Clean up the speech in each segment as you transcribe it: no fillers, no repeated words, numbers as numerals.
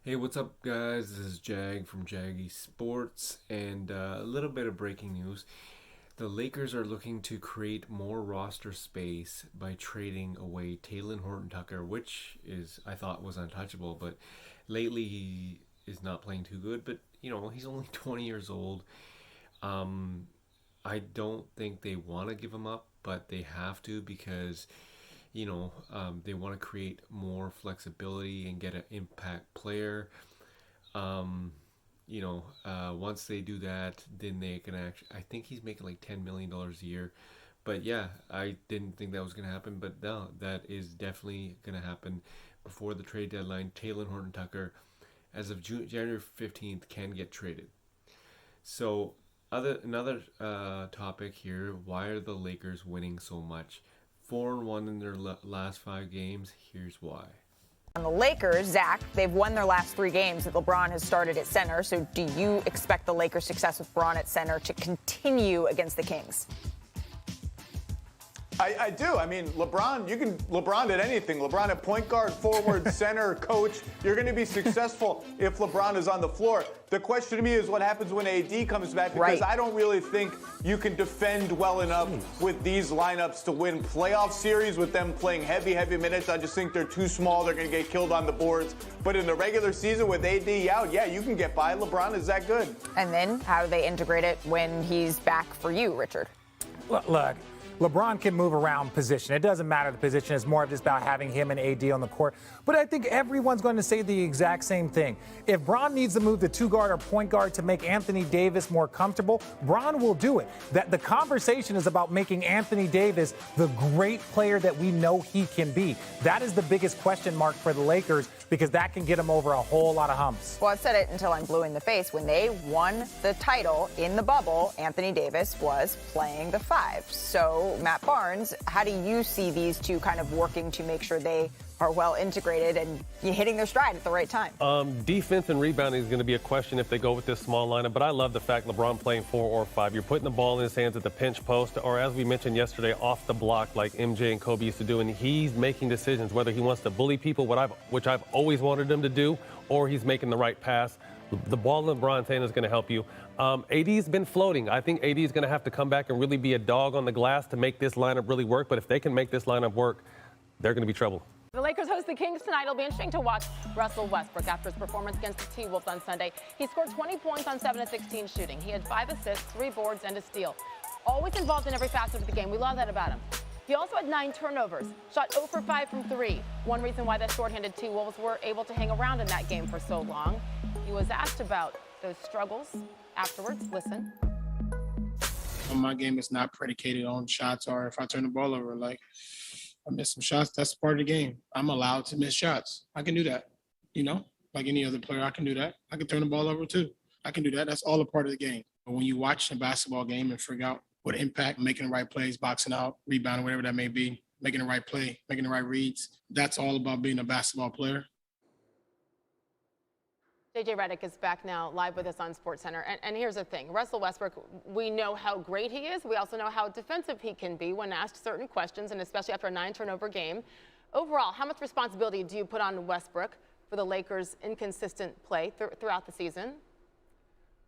Hey, what's up, guys? This is Jag from Jaggy Sports, and a little bit of breaking news. The Lakers are looking to create more roster space by trading away Talen Horton-Tucker, which I thought was untouchable, but lately he is not playing too good. But he's only 20 years old. Um, I don't think they want to give him up, but they have to because they want to create more flexibility and get an impact player. Once they do that, then they can actually. I think he's making like $10 million a year. But yeah, I didn't think that was going to happen. But no, that is definitely going to happen before the trade deadline. Taylor Horton Tucker, as of January 15th, can get traded. So, another topic here: why are the Lakers winning so much? 4-1 in their last 5 games. Here's why. On the Lakers, Zach, they've won their last 3 games that LeBron has started at center. So do you expect the Lakers' success with LeBron at center to continue against the Kings? I do. I mean, LeBron did anything. LeBron at point guard, forward, center, coach. You're going to be successful if LeBron is on the floor. The question to me is what happens when AD comes back, because I don't really think you can defend well enough with these lineups to win playoff series with them playing heavy minutes. I just think they're too small. They're going to get killed on the boards. But in the regular season with AD out, yeah, you can get by. LeBron is that good. And then how do they integrate it when he's back for you, Richard? Look, LeBron can move around position. It doesn't matter the position. It's more just about having him and AD on the court. But I think everyone's going to say the exact same thing. If Bron needs to move to two guard or point guard to make Anthony Davis more comfortable, Bron will do it. That the conversation is about making Anthony Davis the great player that we know he can be. That is the biggest question mark for the Lakers, because that can get them over a whole lot of humps. Well, I've said it until I'm blue in the face. When they won the title in the bubble, Anthony Davis was playing the 5. So, Matt Barnes, how do you see these two kind of working to make sure they are well integrated and hitting their stride at the right time? Defense and rebounding is going to be a question if they go with this small lineup, but I love the fact LeBron playing 4 or 5. You're putting the ball in his hands at the pinch post, or as we mentioned yesterday, off the block like MJ and Kobe used to do, and he's making decisions whether he wants to bully people, which I've always wanted him to do, or he's making the right pass. The ball in LeBron's hand is going to help you. AD's been floating. I think AD is going to have to come back and really be a dog on the glass to make this lineup really work, but if they can make this lineup work, they're going to be trouble. The Lakers host the Kings tonight. It'll be interesting to watch Russell Westbrook after his performance against the T-Wolves on Sunday. He scored 20 points on 7 of 16 shooting. He had 5 assists, 3 boards, and a steal. Always involved in every facet of the game. We love that about him. He also had 9 turnovers, shot 0 for 5 from 3. One reason why the shorthanded T-Wolves were able to hang around in that game for so long. He was asked about those struggles afterwards. Listen. My game is not predicated on shots or if I turn the ball over. Like, I miss some shots, that's part of the game. I'm allowed to miss shots. I can do that, like any other player, I can do that. I can turn the ball over too. I can do that. That's all a part of the game. But when you watch a basketball game and figure out what impact, making the right plays, boxing out, rebounding, whatever that may be, making the right play, making the right reads, that's all about being a basketball player. JJ Reddick is back now live with us on Sportscenter. And here's the thing. Russell Westbrook, we know how great he is. We also know how defensive he can be when asked certain questions, and especially after a 9-turnover game. Overall, how much responsibility do you put on Westbrook for the Lakers' inconsistent play throughout the season?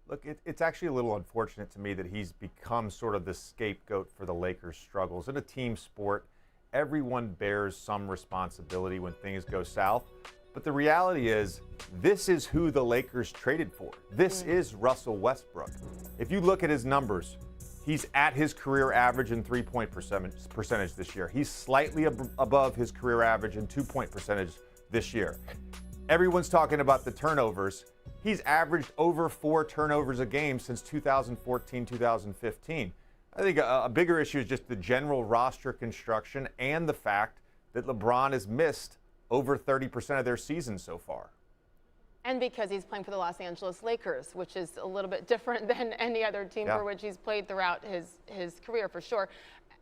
Look, it's actually a little unfortunate to me that he's become sort of the scapegoat for the Lakers' struggles. In a team sport, everyone bears some responsibility when things go south. But the reality is, this is who the Lakers traded for. This is Russell Westbrook. If you look at his numbers, he's at his career average in three-point percentage this year. He's slightly above his career average in two-point percentage this year. Everyone's talking about the turnovers. He's averaged over 4 turnovers a game since 2014, 2015. I think a bigger issue is just the general roster construction and the fact that LeBron has missed over 30% of their season so far. And because he's playing for the Los Angeles Lakers, which is a little bit different than any other team for which he's played throughout his career, for sure.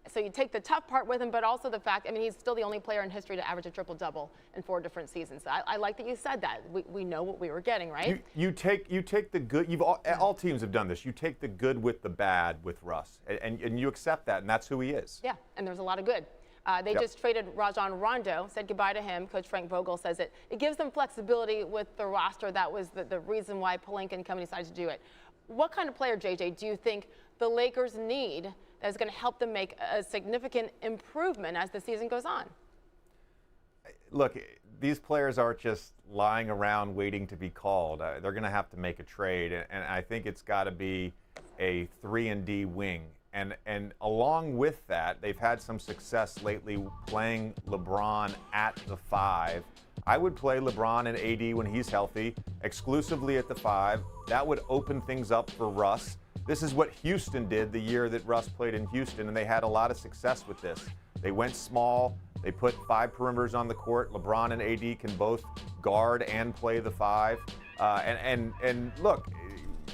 So you take the tough part with him, but also the fact, he's still the only player in history to average a triple-double in 4 different seasons. I like that you said that. We know what we were getting, right? You take the good. All teams have done this. You take the good with the bad with Russ, and you accept that, and that's who he is. Yeah, and there's a lot of good. They just traded Rajon Rondo, said goodbye to him. Coach Frank Vogel says it gives them flexibility with the roster. That was the reason why Pelinka and company decided to do it. What kind of player, JJ, do you think the Lakers need that is going to help them make a significant improvement as the season goes on? Look, these players aren't just lying around waiting to be called. They're going to have to make a trade, and I think it's got to be a 3-and-D wing. And along with that, they've had some success lately playing LeBron at the 5. I would play LeBron and AD when he's healthy, exclusively at the 5. That would open things up for Russ. This is what Houston did the year that Russ played in Houston, and they had a lot of success with this. They went small. They put 5 perimeters on the court. LeBron and AD can both guard and play the 5. And look,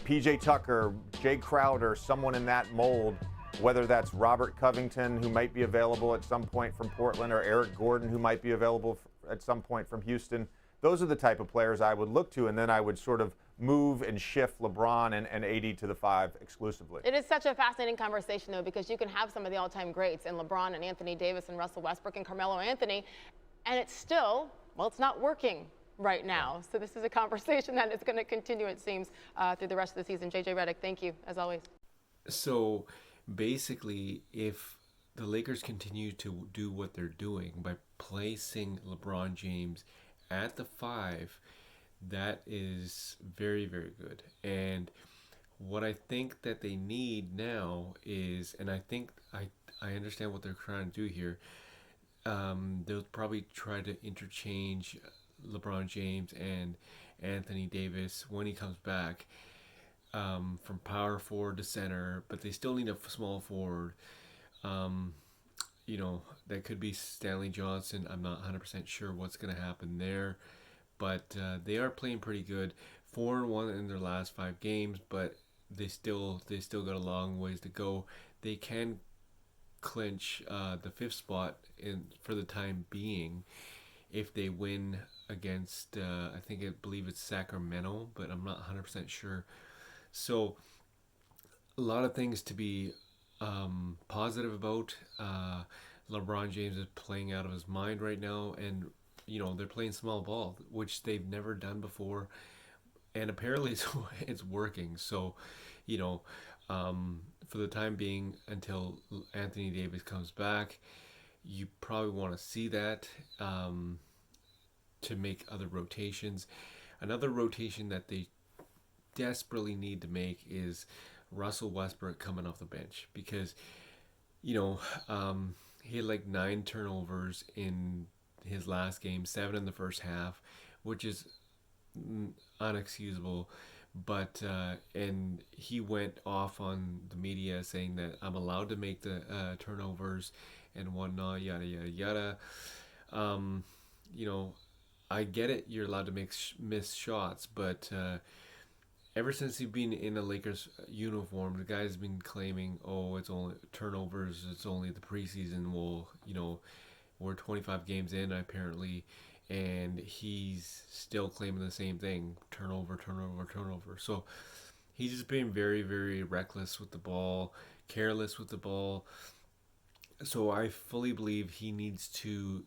PJ Tucker, Jay Crowder, someone in that mold, whether that's Robert Covington, who might be available at some point from Portland, or Eric Gordon, who might be available at some point from Houston. Those are the type of players I would look to, and then I would sort of move and shift LeBron and AD to the 5 exclusively. It is such a fascinating conversation, though, because you can have some of the all-time greats and LeBron and Anthony Davis and Russell Westbrook and Carmelo Anthony, and it's still, well, it's not working right now. So this is a conversation that is going to continue, it seems, through the rest of the season. JJ Reddick, thank you, as always. So basically, if the Lakers continue to do what they're doing by placing LeBron James at the 5, that is very, very good. And what I think that they need now is, and I think I understand what they're trying to do here, they'll probably try to interchange LeBron James and Anthony Davis when he comes back, from power forward to center, but they still need a small forward. That could be Stanley Johnson. I'm not 100% sure what's going to happen there, but they are playing pretty good. 4-1 in their last 5 games, but they still got a long ways to go. They can clinch the 5th spot for the time being if they win against I believe it's Sacramento, but I'm not 100% sure. So a lot of things to be positive about. LeBron James is playing out of his mind right now, and they're playing small ball, which they've never done before, and apparently it's working. So for the time being, until Anthony Davis comes back, you probably want to see that to make other rotations. Another rotation that they desperately need to make is Russell Westbrook coming off the bench, because he had like 9 turnovers in his last game, 7 in the first half, which is unexcusable. But and he went off on the media saying that I'm allowed to make the turnovers and whatnot, yada yada yada. I get it, you're allowed to miss shots, but ever since he's been in a Lakers uniform, the guy's been claiming, it's only turnovers, it's only the preseason. Well, we're 25 games in apparently, and he's still claiming the same thing: turnover. So he's just being very, very reckless with the ball, careless with the ball. So I fully believe he needs to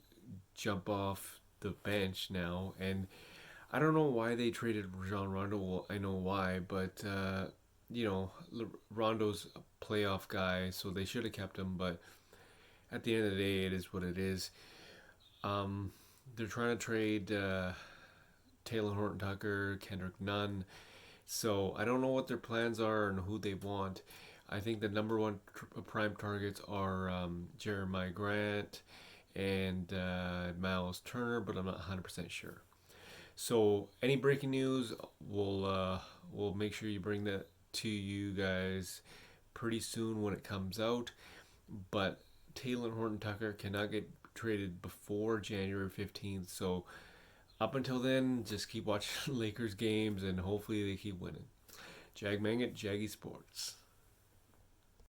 jump off the bench now. And I don't know why they traded Rajon Rondo. Well, I know why, but Rondo's a playoff guy, so they should have kept him. But at the end of the day, it is what it is. They're trying to trade Taylor Horton-Tucker, Kendrick Nunn. So I don't know what their plans are and who they want. I think the number one prime targets are Jeremiah Grant and Miles Turner, but I'm not 100% sure. So any breaking news, we'll make sure you bring that to you guys pretty soon when it comes out. But Taylor Horton-Tucker cannot get traded before January 15th. So up until then, just keep watching Lakers games and hopefully they keep winning. Jag Mangat, Jaggy Sports.